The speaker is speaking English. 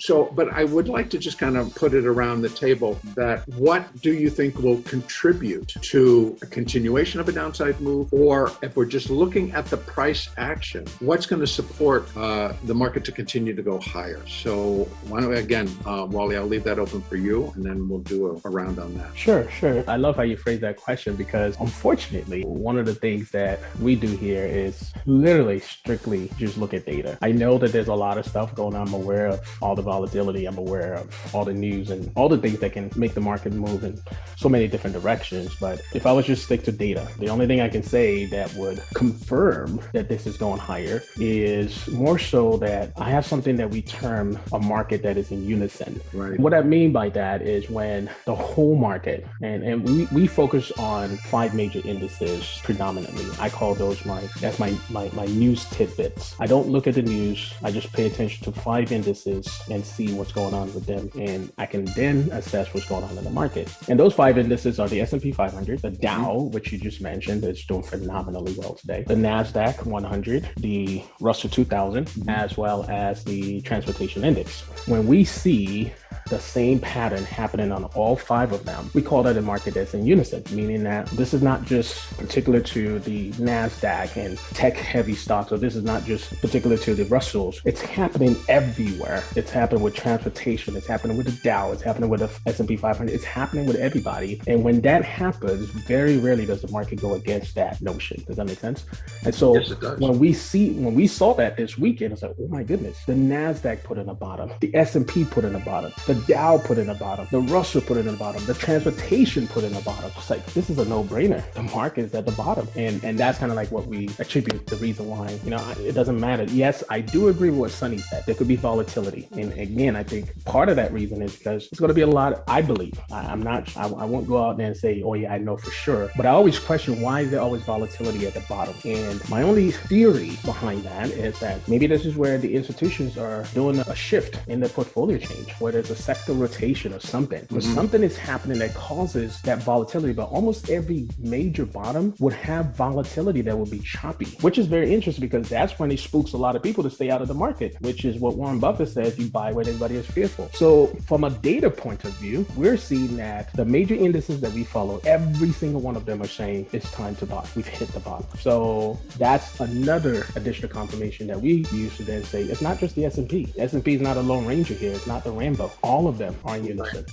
But I would like to just kind of put it around the table that what do you think will contribute to a continuation of a downside move? Or if we're just looking at the price action, what's going to support the market to continue to go higher? So why don't we, again, Wally, I'll leave that open for you, and then we'll do a round on that. Sure. I love how you phrase that question, because unfortunately, one of the things that we do here is literally strictly just look at data. I know that there's a lot of stuff going on. I'm aware of all the volatility. I'm aware of all the news and all the things that can make the market move in so many different directions. But if I was just stick to data, the only thing I can say that would confirm that this is going higher is more so that I have something that we term a market that is in unison. Right. What I mean by that is when the whole market, and we focus on 5 major indices predominantly. I call those my news tidbits. I don't look at the news. I just pay attention to 5 indices and see what's going on with them. And I can then assess what's going on in the market. And those 5 indices are the S&P 500, the Dow, which you just mentioned, is doing phenomenally well today, the NASDAQ 100, the Russell 2000, as well as the Transportation Index. When we see the same pattern happening on all 5 of them, we call that a market that's in unison, meaning that this is not just particular to the NASDAQ and tech-heavy stocks, or this is not just particular to the Russells. It's happening everywhere. It's happening with transportation. It's happening with the Dow. It's happening with the S&P 500. It's happening with everybody. And when that happens, very rarely does the market go against that notion. Does that make sense? And so yes, it does. when we saw that this weekend, it's like, oh my goodness, the NASDAQ put in a bottom, the S&P put in a bottom, the Dow put in a bottom, the Russell put in a bottom, the transportation put in a bottom. It's like, this is a no-brainer. The market is at the bottom. And that's kind of like what we attribute the reason why, it doesn't matter. Yes, I do agree with what Sonny said. There could be volatility. And again, I think part of that reason is because it's going to be a lot, I believe. I won't go out there and say, oh yeah, I know for sure. But I always question, why is there always volatility at the bottom? And my only theory behind that is that maybe this is where the institutions are doing a shift in their portfolio change, where there's a sector rotation or something. But something is happening that causes that volatility. But almost every major bottom would have volatility that would be choppy, which is very interesting because that's when it spooks a lot of people to stay out of the market, which is what Warren Buffett says, you buy when everybody is fearful. So from a data point of view, we're seeing that the major indices that we follow, every single one of them are saying it's time to buy. We've hit the bottom. So that's another additional confirmation that we use to then say it's not just the S&P. S&P is not a Lone Ranger here. It's not the Rambo. All of them are in unison.